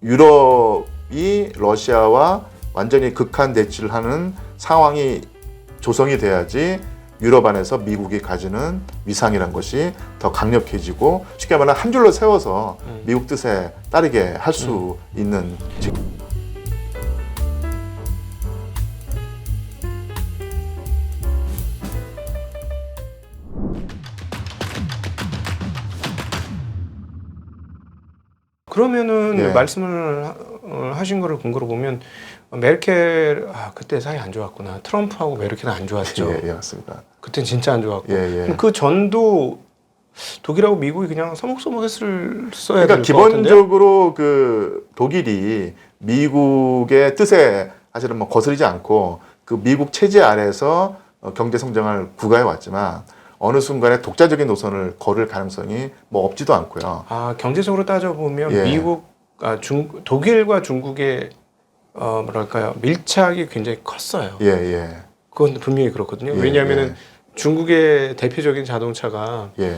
유럽이 러시아와 완전히 극한 대치를 하는 상황이 조성이 돼야지 유럽 안에서 미국이 가지는 위상이란 것이 더 강력해지고 쉽게 말하면 한 줄로 세워서 미국 뜻에 따르게 할 수 있는 그러면은 예. 말씀을 하신 거를 근거로 보면 메르켈 그때 사이 안 좋았구나. 트럼프하고 메르켈은 안 좋았죠. 예, 맞습니다. 그땐 진짜 안 좋았고. 예. 그 전도 독일하고 미국이 그냥 써먹써먹 써야 그러니까 될 것 같은데요? 기본적으로 그 독일이 미국의 뜻에 사실은 뭐 거스르지 않고 그 미국 체제 아래에서 경제 성장을 구가해 왔지만 어느 순간에 독자적인 노선을 걸을 가능성이 뭐 없지도 않고요. 경제적으로 따져보면 예. 독일과 중국의 뭐랄까요, 밀착이 굉장히 컸어요. 예. 그건 분명히 그렇거든요. 예, 왜냐하면은 중국의 대표적인 자동차가 예.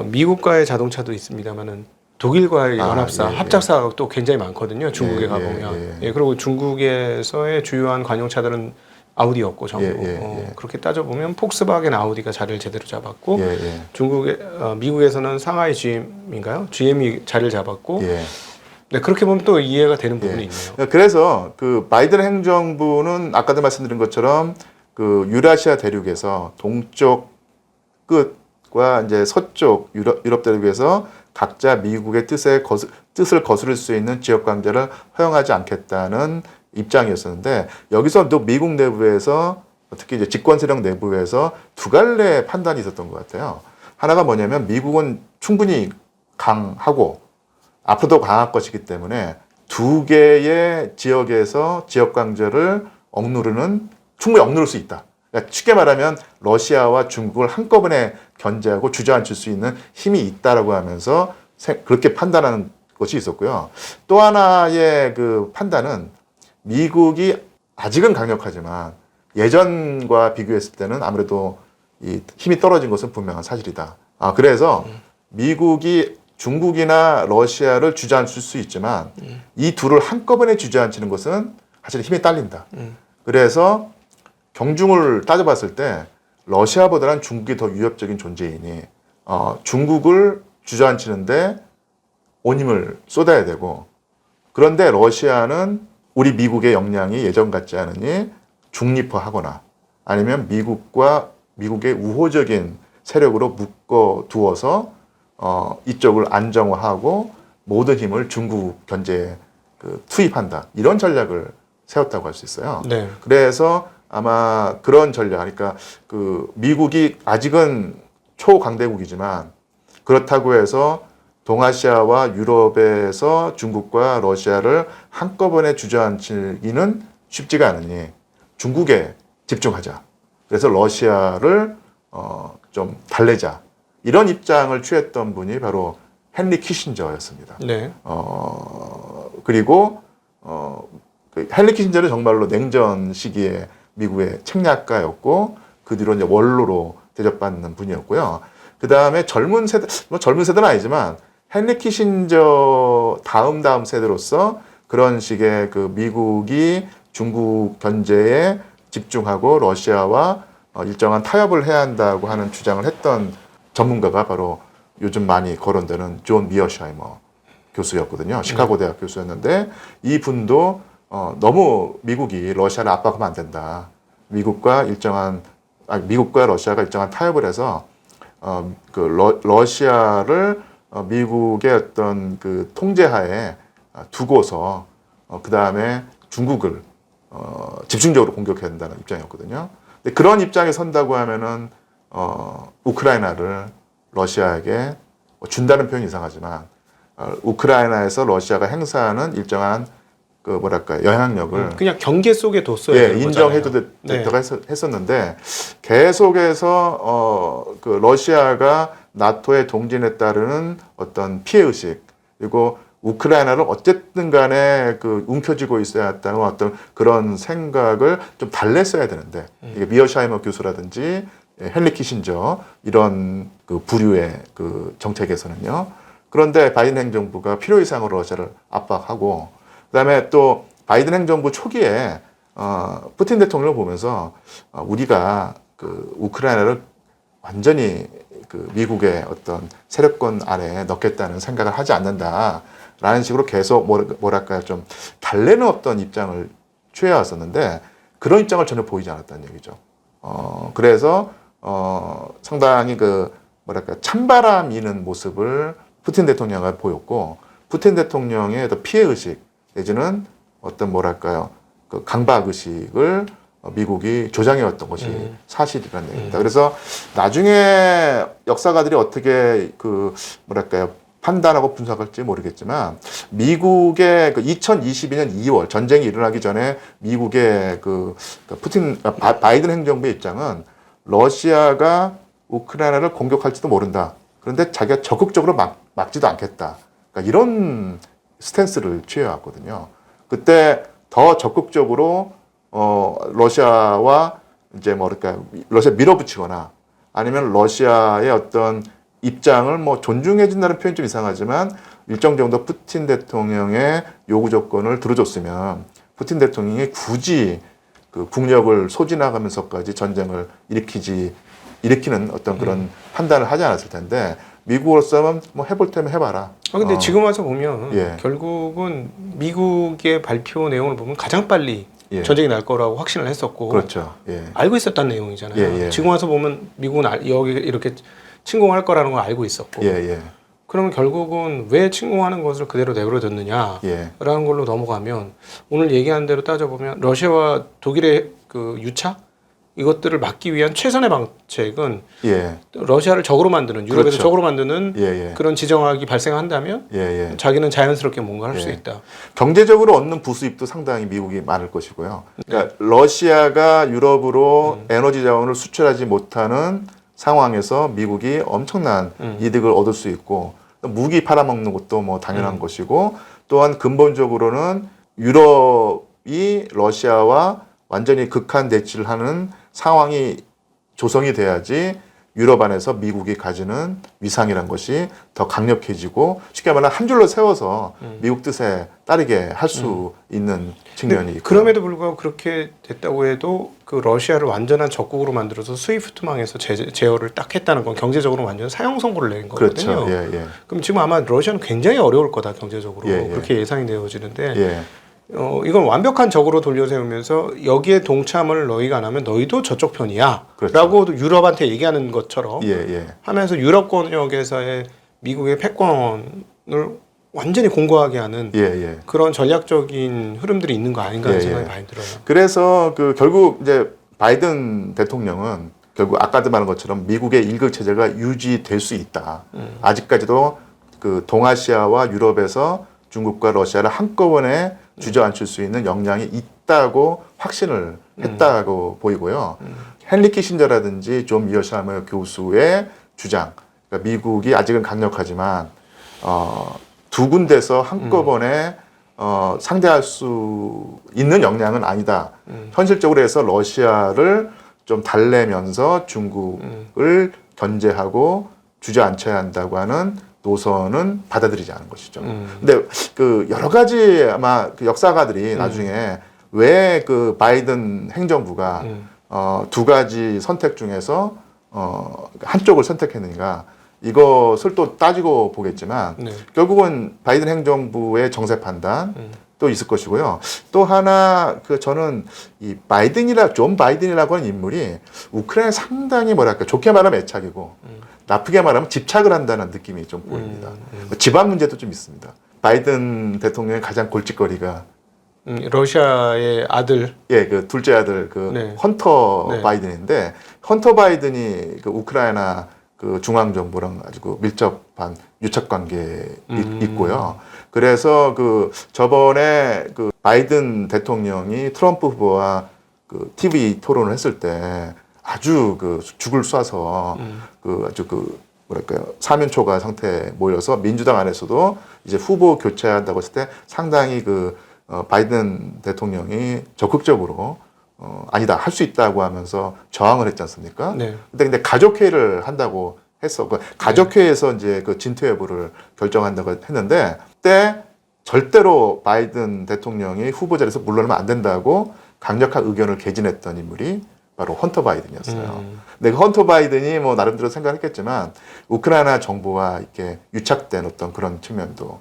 미국과의 자동차도 있습니다만은 독일과의 연합사, 예. 합작사가 또 굉장히 많거든요. 중국에 예, 가보면. 예. 그리고 중국에서의 주요한 관용차들은 아우디였고 전부. 예. 그렇게 따져보면 폭스바겐 아우디가 자리를 제대로 잡았고 예. 미국에서는 상하이 GM인가요? GM이 자리를 잡았고 예. 네, 그렇게 보면 또 이해가 되는 부분이 있네요. 그래서 그 바이든 행정부는 아까도 말씀드린 것처럼 그 유라시아 대륙에서 동쪽 끝과 이제 서쪽 유럽 대륙에서 각자 미국의 뜻을 거스를 수 있는 지역 강제를 허용하지 않겠다는 입장이었었는데 여기서 또 미국 내부에서 특히 이제 집권 세력 내부에서 두 갈래 판단이 있었던 것 같아요. 하나가 뭐냐면 미국은 충분히 강하고 앞으로도 강할 것이기 때문에 두 개의 지역에서 지역 강제를 충분히 억누를 수 있다. 그러니까 쉽게 말하면 러시아와 중국을 한꺼번에 견제하고 주저앉힐 수 있는 힘이 있다라고 하면서 그렇게 판단하는 것이 있었고요. 또 하나의 그 판단은 미국이 아직은 강력하지만 예전과 비교했을 때는 아무래도 이 힘이 떨어진 것은 분명한 사실이다. 그래서 미국이 중국이나 러시아를 주저앉힐 수 있지만 이 둘을 한꺼번에 주저앉히는 것은 사실 힘이 딸린다. 그래서 경중을 따져봤을 때 러시아보다는 중국이 더 위협적인 존재이니 중국을 주저앉히는데 온 힘을 쏟아야 되고 그런데 러시아는 우리 미국의 역량이 예전 같지 않으니 중립화하거나 아니면 미국의 우호적인 세력으로 묶어 두어서 이쪽을 안정화하고 모든 힘을 중국 견제에 투입한다. 이런 전략을 세웠다고 할 수 있어요. 네. 그래서 아마 그런 전략, 그러니까 그 미국이 아직은 초강대국이지만 그렇다고 해서 동아시아와 유럽에서 중국과 러시아를 한꺼번에 주저앉히기는 쉽지가 않으니 중국에 집중하자. 그래서 러시아를 좀 달래자. 이런 입장을 취했던 분이 바로 헨리 키신저였습니다. 네. 그리고 그 헨리 키신저는 정말로 냉전 시기에 미국의 책략가였고 그 뒤로 이제 원로로 대접받는 분이었고요. 그 다음에 젊은 세대는 아니지만 헨리 키신저 다음 세대로서 그런 식의 그 미국이 중국 견제에 집중하고 러시아와 일정한 타협을 해야 한다고 하는 주장을 했던 전문가가 바로 요즘 많이 거론되는 존 미어샤이머 교수였거든요. 시카고 대학 교수였는데 이 분도 너무 미국이 러시아를 압박하면 안 된다. 미국과 러시아가 일정한 타협을 해서 러시아를 미국의 어떤 그 통제하에 두고서 그 다음에 중국을 집중적으로 공격해야 된다는 입장이었거든요. 근데 그런 입장에 선다고 하면은 우크라이나를 러시아에게 준다는 표현이 이상하지만 우크라이나에서 러시아가 행사하는 일정한 그 뭐랄까 영향력을 그냥 경계 속에 뒀어야 되는 인정해도 됐다고 했었는데 계속해서 그 러시아가 나토의 동진에 따르는 어떤 피해 의식 그리고 우크라이나를 어쨌든 간에 그 움켜쥐고 있어야 했다는 어떤 그런 생각을 좀 달랬어야 되는데 이게 미어샤이머 교수라든지 헨리 키신저 이런 그 부류의 그 정책에서는요 그런데 바이든 행정부가 필요 이상으로 러시아를 압박하고 그다음에 또 바이든 행정부 초기에 푸틴 대통령을 보면서 우리가 그 우크라이나를 완전히 그 미국의 어떤 세력권 아래에 넣겠다는 생각을 하지 않는다라는 식으로 계속 뭐랄까요 좀 달래는 없던 입장을 취해왔었는데 그런 입장을 전혀 보이지 않았다는 얘기죠. 그래서 상당히 그 뭐랄까 찬바람 이는 모습을 푸틴 대통령이 보였고 푸틴 대통령의 어떤 피해 의식 내지는 어떤 뭐랄까요 그 강박 의식을 미국이 조장해왔던 것이 사실이라는 얘기입니다. 그래서 나중에 역사가들이 어떻게 그 뭐랄까요 판단하고 분석할지 모르겠지만 미국의 그 2022년 2월 전쟁이 일어나기 전에 미국의 그 바이든 행정부의 입장은 러시아가 우크라이나를 공격할지도 모른다. 그런데 자기가 적극적으로 막지도 않겠다. 그러니까 이런 스탠스를 취해왔거든요. 그때 더 적극적으로 러시아와 이제 뭐랄까 러시아 밀어붙이거나 아니면 러시아의 어떤 입장을 뭐 존중해준다는 표현이 좀 이상하지만 일정 정도 푸틴 대통령의 요구 조건을 들어줬으면 푸틴 대통령이 굳이 그 국력을 소진하면서까지 전쟁을 일으키는 어떤 그런 판단을 하지 않았을 텐데 미국으로서는 뭐 해볼 테면 해봐라. 근데 지금 와서 보면 예. 결국은 미국의 발표 내용을 보면 가장 빨리 예. 전쟁이 날 거라고 확신을 했었고 그렇죠. 예. 알고 있었다는 내용이잖아요. 예, 예. 지금 와서 보면 미국은 여기 이렇게 침공할 거라는 걸 알고 있었고 예, 예. 그러면 결국은 왜 침공하는 것을 그대로 내버려뒀느냐라는 예. 걸로 넘어가면 오늘 얘기한 대로 따져보면 러시아와 독일의 그 유착 이것들을 막기 위한 최선의 방책은 예. 러시아를 적으로 만드는 유럽에서 그렇죠. 적으로 만드는 예, 예. 그런 지정학이 발생한다면 예, 예. 자기는 자연스럽게 뭔가 할 수 예. 있다. 경제적으로 얻는 부수입도 상당히 미국이 많을 것이고요. 그러니까 러시아가 유럽으로 에너지 자원을 수출하지 못하는 상황에서 미국이 엄청난 이득을 얻을 수 있고 무기 팔아먹는 것도 뭐 당연한 것이고 또한 근본적으로는 유럽이 러시아와 완전히 극한 대치를 하는 상황이 조성이 돼야지 유럽 안에서 미국이 가지는 위상이란 것이 더 강력해지고 쉽게 말하면 한 줄로 세워서 미국 뜻에 따르게 할 수 있는 측면이 있고 그럼에도 불구하고 그렇게 됐다고 해도 그 러시아를 완전한 적국으로 만들어서 스위프트망에서 제어를 딱 했다는 건 경제적으로 완전 사형 선고를 내린 거거든요. 그렇죠. 예, 예. 그럼 지금 아마 러시아는 굉장히 어려울 거다 경제적으로 예, 예. 그렇게 예상이 되어지는데 예. 이건 완벽한 적으로 돌려세우면서 여기에 동참을 너희가 안 하면 너희도 저쪽 편이야 그렇죠. 라고 유럽한테 얘기하는 것처럼 예, 예. 하면서 유럽 권역에서의 미국의 패권을 완전히 공고하게 하는 예, 예. 그런 전략적인 흐름들이 있는 거 아닌가 하는 예, 생각이 예. 많이 들어요. 그래서 그 결국 이제 바이든 대통령은 결국 아까도 말한 것처럼 미국의 일극 체제가 유지될 수 있다. 아직까지도 그 동아시아와 유럽에서 중국과 러시아를 한꺼번에 주저앉힐 수 있는 역량이 있다고 확신을 했다고 보이고요. 헨리 키신저라든지 존 미어샤머 교수의 주장, 그러니까 미국이 아직은 강력하지만 두 군데서 한꺼번에 상대할 수 있는 역량은 아니다. 현실적으로 해서 러시아를 좀 달래면서 중국을 견제하고 주저앉혀야 한다고 하는 노선은 받아들이지 않은 것이죠. 근데 그 여러 가지 아마 그 역사가들이 나중에 왜 그 바이든 행정부가 두 가지 선택 중에서 한쪽을 선택했는가 이것을 또 따지고 보겠지만 네. 결국은 바이든 행정부의 정세 판단 또 있을 것이고요. 또 하나 그 저는 이 존 바이든이라고 하는 인물이 우크라이나에 상당히 뭐랄까 좋게 말하면 애착이고 나쁘게 말하면 집착을 한다는 느낌이 좀 보입니다. 집안 문제도 좀 있습니다. 바이든 대통령의 가장 골칫거리가 러시아의 아들 그 둘째 아들 그 네. 헌터 네. 바이든인데 헌터 바이든이 그 우크라이나 그 중앙 정부랑 아주 그 밀접한 유착 관계에 있고요. 그래서 그 저번에 그 바이든 대통령이 트럼프 후보와 그 TV 토론을 했을 때 아주 그 죽을 쏴서 그 아주 그 뭐랄까요 사면초가 상태에 모여서 민주당 안에서도 이제 후보 교체한다고 했을 때 상당히 그 바이든 대통령이 적극적으로 아니다 할 수 있다고 하면서 저항을 했지 않습니까? 네. 근데 가족회의를 한다고 했어. 그 가족회의에서 이제 그 진퇴 여부를 결정한다고 했는데 그때 절대로 바이든 대통령이 후보 자리에서 물러나면 안 된다고 강력한 의견을 개진했던 인물이 바로 헌터 바이든이었어요. 근데 그 헌터 바이든이 뭐 나름대로 생각했겠지만 우크라이나 정부와 이렇게 유착된 어떤 그런 측면도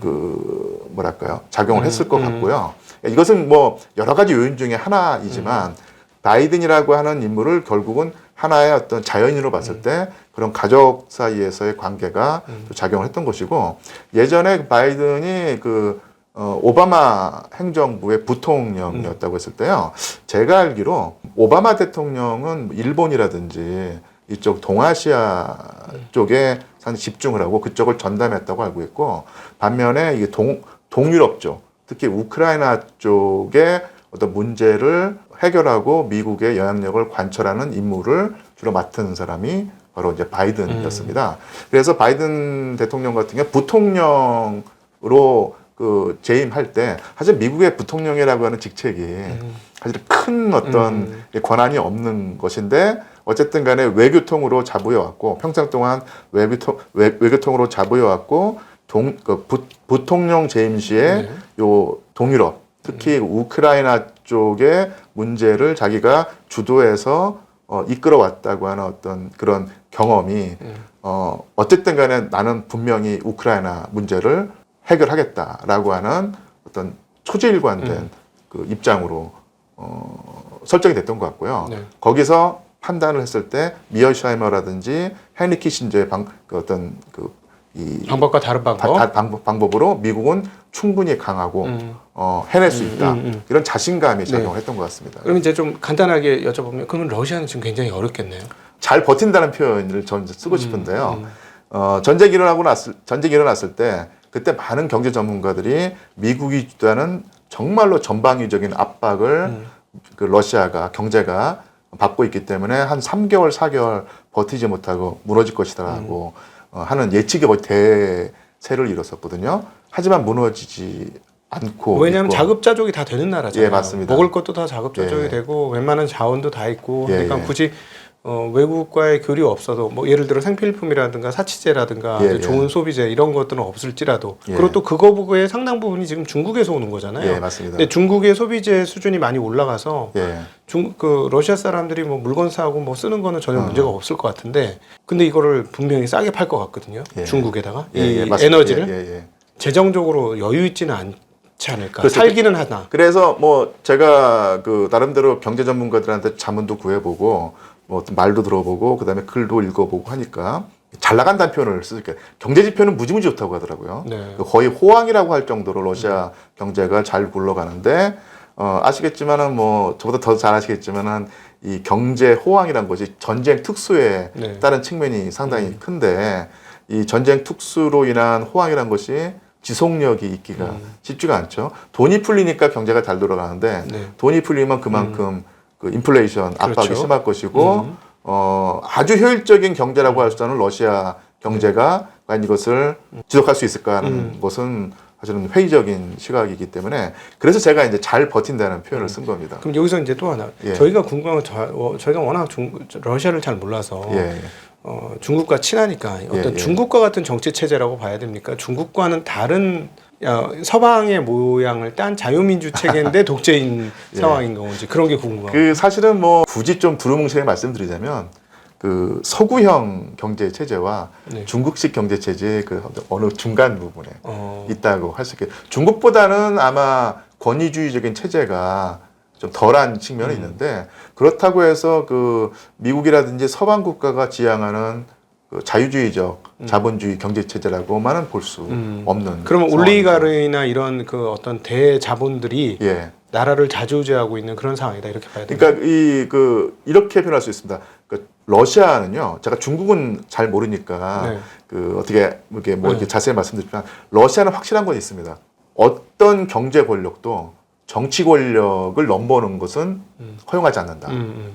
그 뭐랄까요 작용을 했을 것 같고요. 이것은 뭐 여러 가지 요인 중에 하나이지만 바이든이라고 하는 인물을 결국은 하나의 어떤 자연인으로 봤을 때 그런 가족 사이에서의 관계가 또 작용을 했던 것이고 예전에 바이든이 그 오바마 행정부의 부통령이었다고 했을 때요. 제가 알기로 오바마 대통령은 일본이라든지 이쪽 동아시아 쪽에 상당히 집중을 하고 그쪽을 전담했다고 알고 있고 반면에 이게 동유럽 쪽, 특히 우크라이나 쪽의 어떤 문제를 해결하고 미국의 영향력을 관철하는 임무를 주로 맡은 사람이 바로 이제 바이든이었습니다. 그래서 바이든 대통령 같은 경우 부통령으로 그 재임할 때 사실 미국의 부통령이라고 하는 직책이 사실 큰 어떤 권한이 없는 것인데 어쨌든 간에 외교통으로 자부해왔고 평생 동안 외교통으로 자부해왔고 부통령 재임 시에 요 동유럽 특히 우크라이나 쪽의 문제를 자기가 주도해서 이끌어왔다고 하는 어떤 그런 경험이 어쨌든 간에 나는 분명히 우크라이나 문제를 해결하겠다라고 하는 어떤 초지일관된 그 입장으로 설정이 됐던 것 같고요. 네. 거기서 판단을 했을 때 미어샤이머라든지 헨리 키신저의 이 방법과 다른 방법. 방법으로 미국은 충분히 강하고 해낼 수 있다. 이런 자신감이 작용을 했던 것 같습니다. 그럼 이제 좀 간단하게 여쭤보면 그러면 러시아는 지금 굉장히 어렵겠네요. 잘 버틴다는 표현을 저는 쓰고 싶은데요. 전쟁이 일어났을 때 그때 많은 경제 전문가들이 미국이 주도하는 정말로 전방위적인 압박을 그 러시아가 경제가 받고 있기 때문에 한 3개월, 4개월 버티지 못하고 무너질 것이다라고 하는 예측의 대세를 이뤘었거든요. 하지만 무너지지 않고 왜냐하면 있고. 자급자족이 다 되는 나라잖아요. 예, 맞습니다. 먹을 것도 다 자급자족이 예. 되고 웬만한 자원도 다 있고 예, 그러니까 예. 굳이 외국과의 교류 없어도 뭐 예를 들어 생필품이라든가 사치제라든가 예, 예. 좋은 소비재 이런 것들은 없을지라도 예. 그리고 또 그거의 상당 부분이 지금 중국에서 오는 거잖아요. 예, 맞습니다. 근데 중국의 소비재 수준이 많이 올라가서 예. 러시아 사람들이 뭐 물건 사고 뭐 쓰는 거는 전혀 문제가 없을 것 같은데 근데 이거를 분명히 싸게 팔 것 같거든요. 예. 중국에다가 예, 이 예, 맞습니다. 에너지를 예, 예. 재정적으로 여유 있지는 않지 않을까. 그렇죠. 살기는 하나. 그래서 뭐 제가 그 나름대로 경제 전문가들한테 자문도 구해보고 뭐 어떤 말도 들어보고 그다음에 글도 읽어보고 하니까 잘 나간다는 표현을 쓸게요. 경제 지표는 무지무지 좋다고 하더라고요. 네. 거의 호황이라고 할 정도로 러시아 경제가 잘 굴러가는데 아시겠지만은 뭐 저보다 더 잘 아시겠지만은 이 경제 호황이란 것이 전쟁 특수에 네. 따른 측면이 상당히 큰데 이 전쟁 특수로 인한 호황이란 것이 지속력이 있기가 쉽지가 않죠. 돈이 풀리니까 경제가 잘 돌아가는데 네. 돈이 풀리면 그만큼 그 인플레이션 압박이 그렇죠. 심할 것이고 아주 효율적인 경제라고 할 수 있는 러시아 경제가 과연 이것을 지속할 수 있을까 하는 것은 사실은 회의적인 시각이기 때문에 그래서 제가 이제 잘 버틴다는 표현을 쓴 겁니다. 그럼 여기서 이제 또 하나 예. 저희가 궁금한 건 저희가 워낙 러시아를 잘 몰라서 예, 예. 중국과 친하니까 어떤 예. 중국과 같은 정치 체제라고 봐야 됩니까? 중국과는 다른 서방의 모양을 딴 자유민주 체계인데 독재인 예. 상황인 건지 그런 게 궁금하고. 그 사실은 뭐 굳이 좀 두루뭉실하게 말씀드리자면 그 서구형 경제 체제와 네. 중국식 경제 체제의 그 어느 중간 부분에 있다고 할 수 있겠. 중국보다는 아마 권위주의적인 체제가 좀 덜한 측면이 있는데 그렇다고 해서 그 미국이라든지 서방 국가가 지향하는 그 자유주의적 자본주의 경제 체제라고만은 볼 수 없는. 그러면 상황이죠. 올리가르이나 이런 그 어떤 대자본들이 예. 나라를 좌지우지하고 있는 그런 상황이다 이렇게 봐야 됩니다. 그러니까 이렇게 표현할 수 있습니다. 그 러시아는요. 제가 중국은 잘 모르니까 네. 그 어떻게 이렇게 뭐 이렇게 자세히 말씀드리지만 러시아는 확실한 건 있습니다. 어떤 경제 권력도 정치 권력을 넘보는 것은 허용하지 않는다.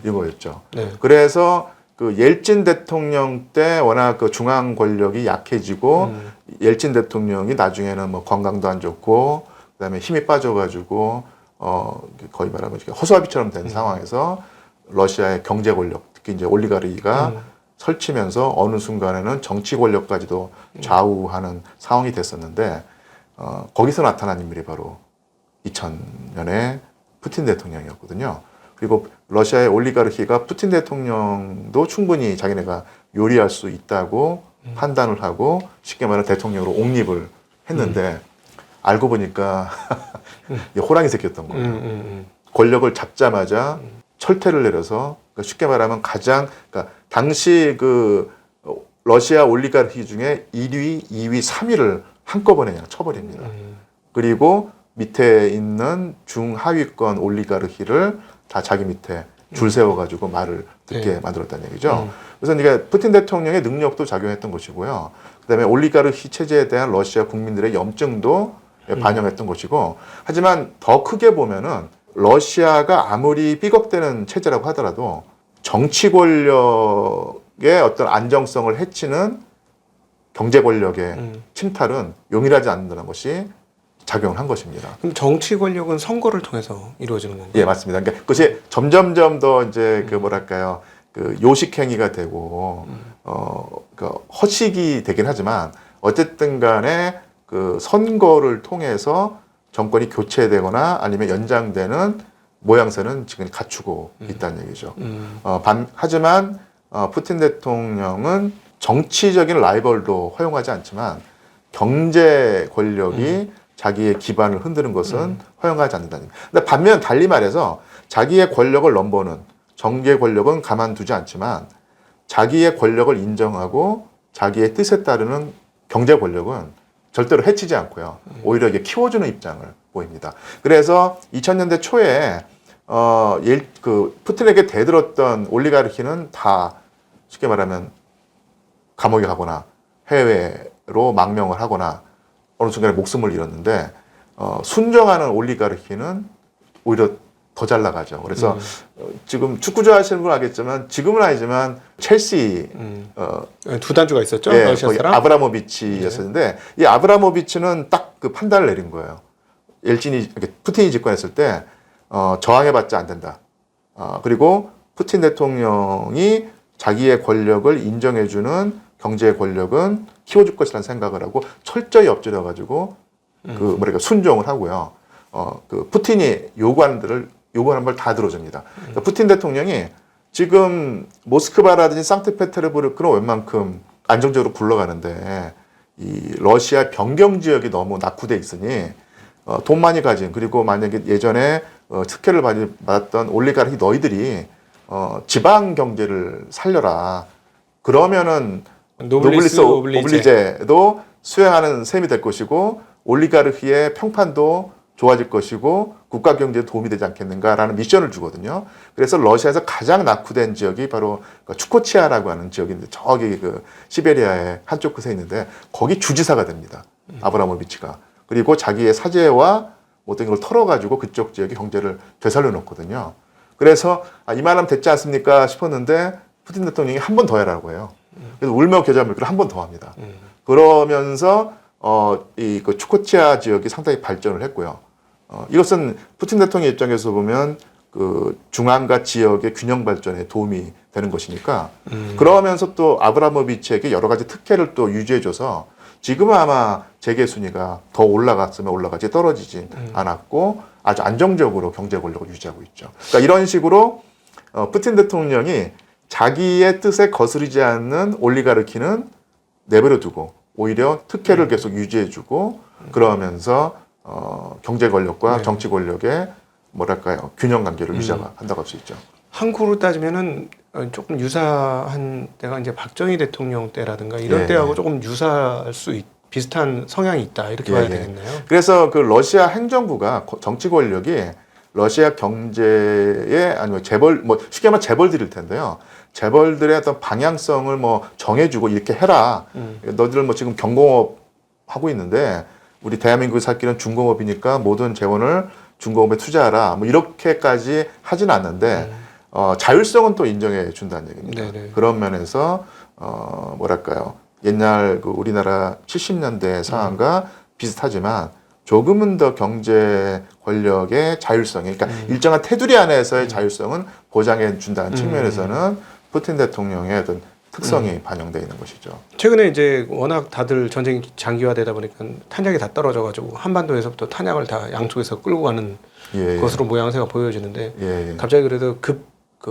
이거였죠. 네. 그래서 그 옐친 대통령 때 워낙 그 중앙 권력이 약해지고 옐친 대통령이 나중에는 뭐 건강도 안 좋고 그다음에 힘이 빠져가지고 거의 말하면 허수아비처럼 된 상황에서 러시아의 경제 권력 특히 이제 올리가르이가 설치면서 어느 순간에는 정치 권력까지도 좌우하는 상황이 됐었는데 거기서 나타난 인물이 바로 2000년에 푸틴 대통령이었거든요. 그리고 러시아의 올리가르히가 푸틴 대통령도 충분히 자기네가 요리할 수 있다고 판단을 하고 쉽게 말하면 대통령으로 옹립을 했는데 알고 보니까 호랑이 새끼였던 거예요. 권력을 잡자마자 철퇴를 내려서 그러니까 쉽게 말하면 그러니까 당시 그 러시아 올리가르히 중에 1위, 2위, 3위를 한꺼번에 그냥 쳐버립니다. 그리고 밑에 있는 중하위권 올리가르히를 다 자기 밑에 줄 세워가지고 말을 듣게 만들었다는 얘기죠. 그래서 이게 푸틴 대통령의 능력도 작용했던 것이고요. 그다음에 올리가르히 체제에 대한 러시아 국민들의 염증도 반영했던 것이고, 하지만 더 크게 보면은 러시아가 아무리 삐걱대는 체제라고 하더라도 정치 권력의 어떤 안정성을 해치는 경제 권력의 침탈은 용인하지 않는다는 것이 작용을 한 것입니다. 그럼 정치 권력은 선거를 통해서 이루어지는 건가요? 예, 맞습니다. 그러니까 그것이 점점점 더 이제 그 뭐랄까요, 그 요식행위가 되고 그 허식이 되긴 하지만 어쨌든 간에 그 선거를 통해서 정권이 교체되거나 아니면 연장되는 모양새는 지금 갖추고 있다는 얘기죠. 하지만 푸틴 대통령은 정치적인 라이벌도 허용하지 않지만 경제 권력이 자기의 기반을 흔드는 것은 허용하지 않는다는 얘기입니다. 근데 반면 달리 말해서 자기의 권력을 넘보는 정계 권력은 가만두지 않지만 자기의 권력을 인정하고 자기의 뜻에 따르는 경제 권력은 절대로 해치지 않고요. 오히려 이게 키워주는 입장을 보입니다. 그래서 2000년대 초에 그 푸틴에게 대들었던 올리가르히는 다 쉽게 말하면 감옥에 가거나 해외로 망명을 하거나 어느 순간에 목숨을 잃었는데 순정하는 올리가르히는 오히려 더 잘 나가죠. 그래서 지금 축구 좋아하시는 분은 알겠지만 지금은 아니지만 첼시 두 단주가 있었죠. 예, 러시아 사람. 아브라모비치였었는데 이 아브라모비치는 딱 그 판단을 내린 거예요. 푸틴이 집권했을 때 저항해봤자 안 된다. 그리고 푸틴 대통령이 자기의 권력을 인정해주는 경제 권력은 키워줄 것이라는 생각을 하고 철저히 엎드려가지고 순종을 하고요. 그 푸틴이 요구하는 걸 다 들어줍니다. 그러니까 푸틴 대통령이 지금 모스크바라든지 상트페테르부르크는 웬만큼 안정적으로 굴러가는데 이 러시아 변경 지역이 너무 낙후돼 있으니 돈 많이 가진 그리고 만약에 예전에 특혜를 받았던 올리가르히 너희들이 지방 경제를 살려라. 그러면은 노블리스 오블리제도 수행하는 셈이 될 것이고 올리가르히의 평판도 좋아질 것이고 국가 경제에 도움이 되지 않겠는가라는 미션을 주거든요. 그래서 러시아에서 가장 낙후된 지역이 바로 추코치아라고 하는 지역인데 저기 그 시베리아의 한쪽 끝에 있는데 거기 주지사가 됩니다. 아브라모비치가. 그리고 자기의 사제와 모든 걸 털어가지고 그쪽 지역의 경제를 되살려 놓거든요. 그래서 이만하면 됐지 않습니까 싶었는데 푸틴 대통령이 한 번 더 해라고 해요. 그래서 울며 겨자 물기를 한 번 더 합니다. 그러면서 그 추코치아 지역이 상당히 발전을 했고요. 이것은 푸틴 대통령 입장에서 보면 그 중앙과 지역의 균형 발전에 도움이 되는 것이니까 그러면서 또 아브라모비치에게 여러 가지 특혜를 또 유지해줘서 지금은 아마 재계 순위가 더 올라갔으면 올라가지 떨어지진 않았고 아주 안정적으로 경제 권력을 유지하고 있죠. 그러니까 이런 식으로 푸틴 대통령이 자기의 뜻에 거스르지 않는 올리가르키는 내버려 두고 오히려 특혜를 계속 유지해주고 그러면서 경제 권력과 정치 권력의 뭐랄까요 균형 관계를 유지한다고 할 수 있죠. 한국으로 따지면은 조금 유사한 때가 이제 박정희 대통령 때라든가 이런 때하고 조금 유사할 비슷한 성향이 있다 이렇게 봐야 되겠네요. 그래서 그 러시아 행정부가 정치 권력이 러시아 경제에 아니면 재벌 쉽게 말하면 재벌들일 텐데요. 재벌들의 어떤 방향성을 정해주고 이렇게 해라. 너희들 지금 경공업 하고 있는데 우리 대한민국이 살 길은 중공업이니까 모든 재원을 중공업에 투자하라. 이렇게까지 하진 않는데 자율성은 또 인정해 준다는 얘기입니다. 네네. 그런 면에서 뭐랄까요 옛날 그 우리나라 70년대 상황과 비슷하지만 조금은 더 경제 권력의 자율성이 그러니까 일정한 테두리 안에서의 자율성은 보장해 준다는 측면에서는 푸틴 대통령의 어떤 특성이 반영되어 있는 것이죠. 최근에 이제 워낙 다들 전쟁이 장기화되다 보니까 탄약이 다 떨어져가지고 한반도에서부터 탄약을 다 양쪽에서 끌고 가는 예, 예. 것으로 모양새가 보여지는데 예, 예. 갑자기 그래도 그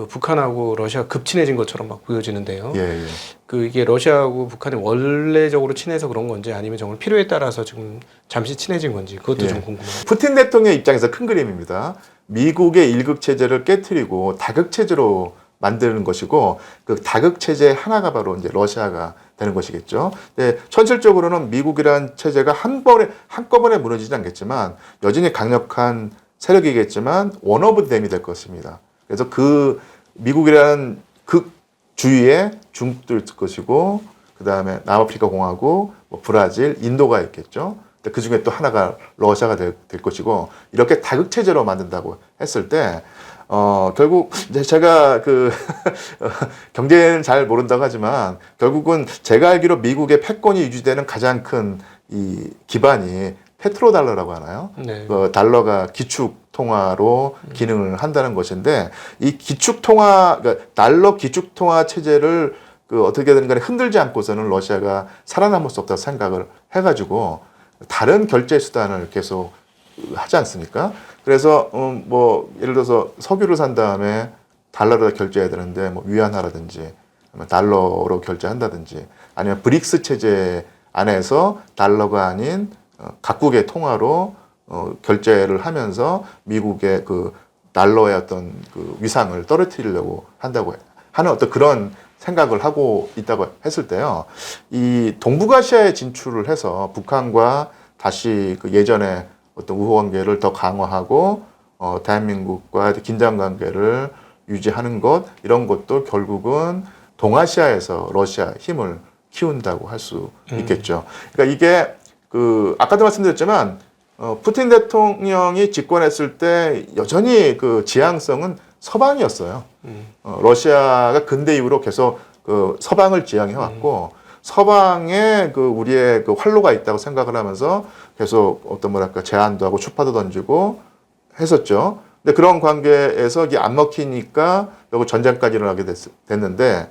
북한하고 러시아가 급친해진 것처럼 막 보여지는데요. 예, 예. 그 이게 러시아하고 북한이 원래적으로 친해서 그런 건지 아니면 정말 필요에 따라서 지금 잠시 친해진 건지 그것도 예. 좀 궁금해요. 푸틴 대통령 입장에서 큰 그림입니다. 미국의 일극 체제를 깨트리고 다극 체제로 만드는 것이고 그 다극 체제 하나가 바로 이제 러시아가 되는 것이겠죠. 네, 현실적으로는 미국이라는 체제가 한꺼번에 무너지지 않겠지만 여전히 강력한 세력이겠지만 원 오브 댐이 될 것입니다. 그래서 그 미국이라는 극 주위에 중국도 있을 것이고 그 다음에 남아프리카 공화국, 뭐 브라질, 인도가 있겠죠. 그 중에 또 하나가 러시아가 될 것이고 이렇게 다극 체제로 만든다고 했을 때 결국 이제 제가 그 경제는 잘 모른다고 하지만 결국은 제가 알기로 미국의 패권이 유지되는 가장 큰 이 기반이 페트로달러라고 하나요? 네. 그 달러가 기축 통화로 기능을 한다는 것인데 이 기축 통화, 그러니까 달러 기축 통화 체제를 그 어떻게든 간에 흔들지 않고서는 러시아가 살아남을 수 없다고 생각을 해가지고 다른 결제 수단을 계속 하지 않습니까? 그래서 뭐 예를 들어서 석유를 산 다음에 달러로 결제해야 되는데 뭐 위안화라든지 아니면 달러로 결제한다든지 아니면 브릭스 체제 안에서 달러가 아닌 각국의 통화로 결제를 하면서 미국의 그 달러의 어떤 그 위상을 떨어뜨리려고 한다고 하는 어떤 그런 생각을 하고 있다고 했을 때요. 이 동북아시아에 진출을 해서 북한과 다시 그 예전에 어떤 우호 관계를 더 강화하고 대한민국과 긴장 관계를 유지하는 것 이런 것도 결국은 동아시아에서 러시아 힘을 키운다고 할 수 있겠죠. 그러니까 이게 그 아까도 말씀드렸지만 푸틴 대통령이 집권했을 때 여전히 그 지향성은 서방이었어요. 러시아가 근대 이후로 계속 그 서방을 지향해 왔고 서방에 그 우리의 그 활로가 있다고 생각을 하면서 계속 어떤 뭐랄까 제안도 하고 추파도 던지고 했었죠. 근데 그런 관계에서 이게 안 먹히니까 결국 전쟁까지 일어나게 됐는데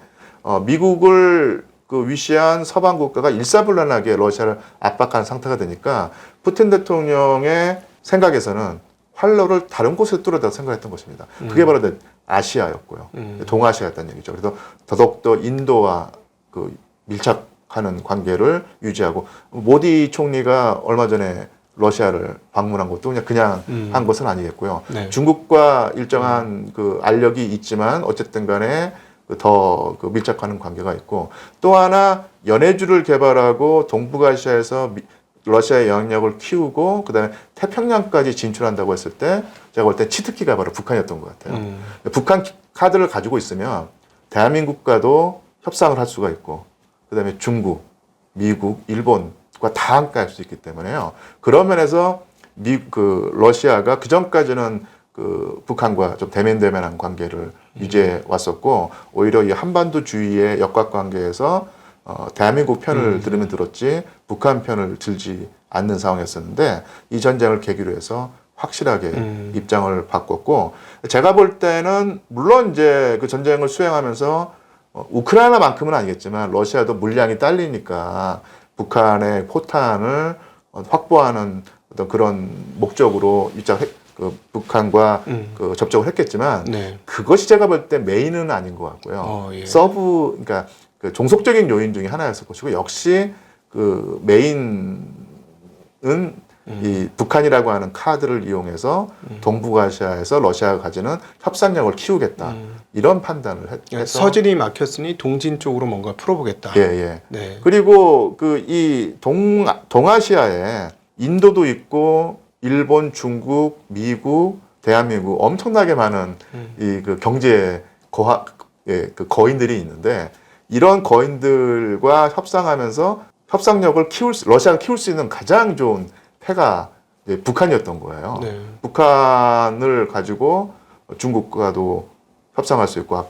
미국을 그 위시한 서방 국가가 일사불란하게 러시아를 압박하는 상태가 되니까 푸틴 대통령의 생각에서는 활로를 다른 곳에 뚫어다 생각했던 것입니다. 그게 바로 아시아였고요. 동아시아였다는 얘기죠. 그래서 더더욱더 인도와 그 밀착하는 관계를 유지하고 모디 총리가 얼마 전에 러시아를 방문한 것도 그냥 한 것은 아니겠고요. 네. 중국과 일정한 그 알력이 있지만 어쨌든 간에 더 그 밀착하는 관계가 있고 또 하나 연해주를 개발하고 동북아시아에서 러시아의 영향력을 키우고 그다음에 태평양까지 진출한다고 했을 때 제가 볼 때 치트키가 바로 북한이었던 것 같아요. 북한 카드를 가지고 있으면 대한민국과도 협상을 할 수가 있고 그다음에 중국, 미국, 일본과 다 함께 할 수 있기 때문에요. 그런 면에서 러시아가 그 전까지는 그 북한과 좀 대면대면한 관계를 유지해 왔었고 오히려 이 한반도 주위의 역학관계에서 대한민국 편을 들으면 들었지 북한 편을 들지 않는 상황이었었는데 이 전쟁을 계기로 해서 확실하게 입장을 바꿨고 제가 볼 때는 물론 이제 그 전쟁을 수행하면서 우크라이나만큼은 아니겠지만 러시아도 물량이 딸리니까 북한의 포탄을 확보하는 어떤 그런 목적으로 그 북한과 그 접촉을 했겠지만 네. 그것이 제가 볼 때 메인은 아닌 것 같고요. 예. 그러니까 그 종속적인 요인 중에 하나였을 것이고 역시 그 메인은 이 북한이라고 하는 카드를 이용해서 동북아시아에서 러시아가 가지는 협상력을 키우겠다 이런 판단을 해서 서진이 막혔으니 동진 쪽으로 뭔가 풀어보겠다. 예, 예. 네. 그리고 그 이 동아시아에 인도도 있고 일본, 중국, 미국, 대한민국 엄청나게 많은 이 그 경제 그 거인들이 있는데 이런 거인들과 협상하면서 협상력을 러시아가 키울 수 있는 가장 좋은 패가 북한이었던 거예요. 네. 북한을 가지고 중국과도 협상할 수 있고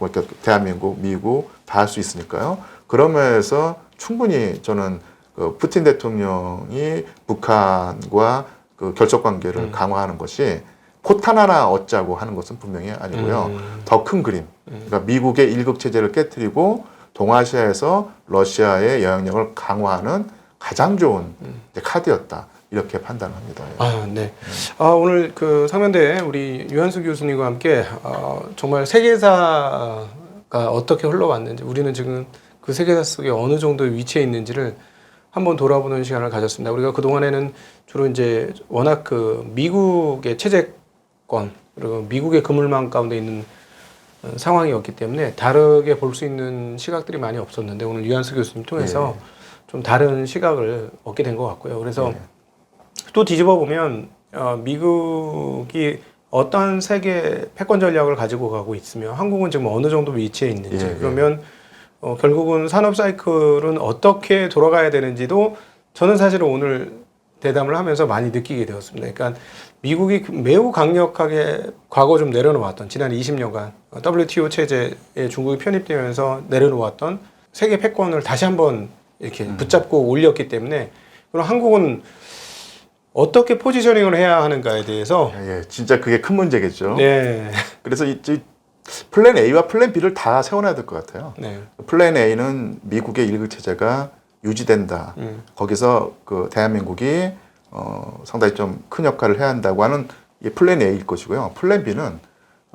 대한민국, 미국 다 할 수 있으니까요. 그런 면에서 충분히 저는 그 푸틴 대통령이 북한과 그 결속 관계를 강화하는 것이 포탄 하나 얻자고 하는 것은 분명히 아니고요. 더 큰 그림. 그러니까 미국의 일극 체제를 깨뜨리고 동아시아에서 러시아의 영향력을 강화하는 가장 좋은 이제 카드였다. 이렇게 판단합니다. 예. 아, 네. 오늘 그 상면대 우리 유한수 교수님과 함께 정말 세계사가 어떻게 흘러왔는지, 우리는 지금 그 세계사 속에 어느 정도 위치해 있는지를 한번 돌아보는 시간을 가졌습니다. 우리가 그 동안에는 주로 이제 워낙 그 미국의 체제권 그리고 미국의 그물망 가운데 있는 상황이었기 때문에 다르게 볼 수 있는 시각들이 많이 없었는데, 오늘 유한수 교수님 통해서 좀 다른 시각을 얻게 된 것 같고요. 그래서 또 뒤집어 보면 미국이 어떤 세계 패권 전략을 가지고 가고 있으며 한국은 지금 어느 정도 위치해 있는지, 그러면 결국은 산업 사이클은 어떻게 돌아가야 되는지도 저는 사실은 오늘 대담을 하면서 많이 느끼게 되었습니다. 그러니까 미국이 매우 강력하게 과거 좀 내려놓았던 지난 20년간 WTO 체제에 중국이 편입되면서 내려놓았던 세계 패권을 다시 한번 이렇게 붙잡고 올렸기 때문에, 그럼 한국은 어떻게 포지셔닝을 해야 하는가에 대해서 진짜 그게 큰 문제겠죠. 네. 그래서 이 플랜 A와 플랜 B를 다 세워놔야 될 것 같아요. 네. 플랜 A는 미국의 일극 체제가 유지된다. 거기서 그 대한민국이 상당히 좀 큰 역할을 해야 한다고 하는 이 플랜 A일 것이고요. 플랜 B는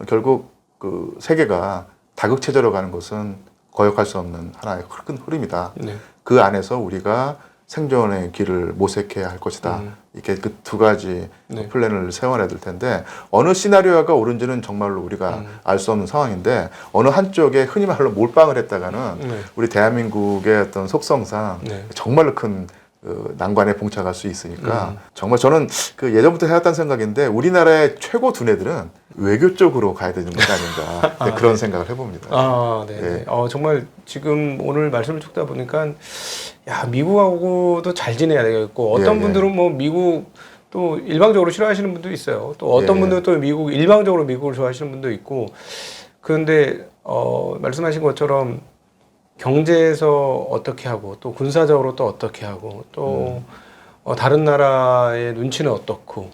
결국 그 세계가 다극 체제로 가는 것은 거역할 수 없는 하나의 큰 흐름이다. 네. 그 안에서 우리가 생존의 길을 모색해야 할 것이다. 이렇게 그 두 가지 플랜을 세워내야 될 텐데, 어느 시나리오가 옳은지는 정말로 우리가 알 수 없는 상황인데, 어느 한쪽에 흔히 말로 몰빵을 했다가는 우리 대한민국의 어떤 속성상 정말로 큰 난관에 봉착할 수 있으니까 정말 저는 그 예전부터 해왔던 생각인데, 우리나라의 최고 두뇌들은 외교 쪽으로 가야 되는 것 아닌가 그런 생각을 해봅니다. 네. 정말 지금 오늘 말씀을 듣다 보니까 미국하고도 잘 지내야 되겠고, 어떤 분들은 뭐 미국 또 일방적으로 싫어하시는 분도 있어요. 또 어떤 분들은 또 미국 일방적으로 미국을 좋아하시는 분도 있고. 그런데 말씀하신 것처럼 경제에서 어떻게 하고 또 군사적으로 또 어떻게 하고 또 다른 나라의 눈치는 어떻고,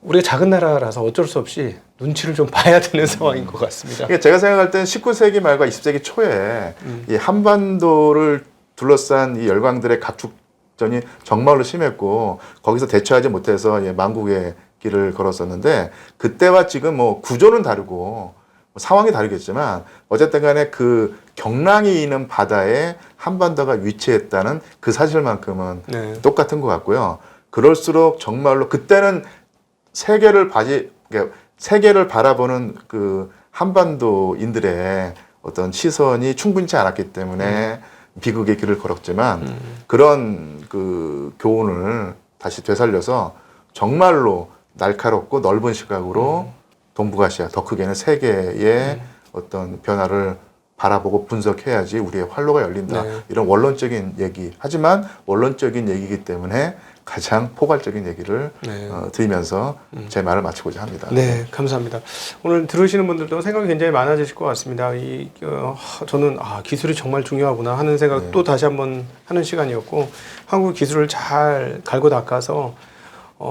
우리가 작은 나라라서 어쩔 수 없이 눈치를 좀 봐야 되는 상황인 것 같습니다. 그러니까 제가 생각할 때는 19세기 말과 20세기 초에 이 한반도를 둘러싼 이 열강들의 각축전이 정말로 심했고, 거기서 대처하지 못해서 망국의 길을 걸었었는데, 그때와 지금 뭐 구조는 다르고 상황이 다르겠지만 어쨌든 간에 그 경랑이 있는 바다에 한반도가 위치했다는 그 사실만큼은 똑같은 것 같고요. 그럴수록 정말로 그때는 세계를 바라보는 그 한반도인들의 어떤 시선이 충분치 않았기 때문에 비극의 길을 걸었지만, 그런 그 교훈을 다시 되살려서 정말로 날카롭고 넓은 시각으로 동북아시아, 더 크게는 세계의 어떤 변화를 바라보고 분석해야지 우리의 활로가 열린다. 이런 원론적인 얘기. 하지만 원론적인 얘기이기 때문에 가장 포괄적인 얘기를 드리면서 제 말을 마치고자 합니다. 네, 감사합니다. 오늘 들으시는 분들도 생각이 굉장히 많아지실 것 같습니다. 저는 기술이 정말 중요하구나 하는 생각 또 다시 한번 하는 시간이었고, 한국 기술을 잘 갈고 닦아서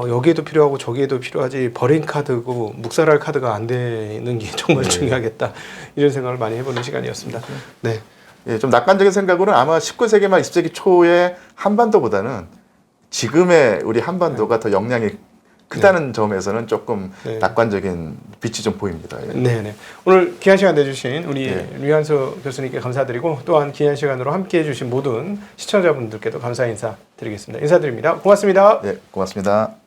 여기에도 필요하고 저기에도 필요하지 버린 카드고 묵살할 카드가 안 되는 게 정말 중요하겠다, 이런 생각을 많이 해보는 시간이었습니다. 네. 좀 낙관적인 생각으로는 아마 19세기 말 20세기 초의 한반도보다는 지금의 우리 한반도가 더 역량이 크다는 점에서는 조금 낙관적인 빛이 좀 보입니다. 네. 오늘 귀한 시간 내주신 우리 류한수 교수님께 감사드리고, 또한 귀한 시간으로 함께해 주신 모든 시청자분들께도 감사 인사 드리겠습니다. 인사드립니다. 고맙습니다. 네, 고맙습니다.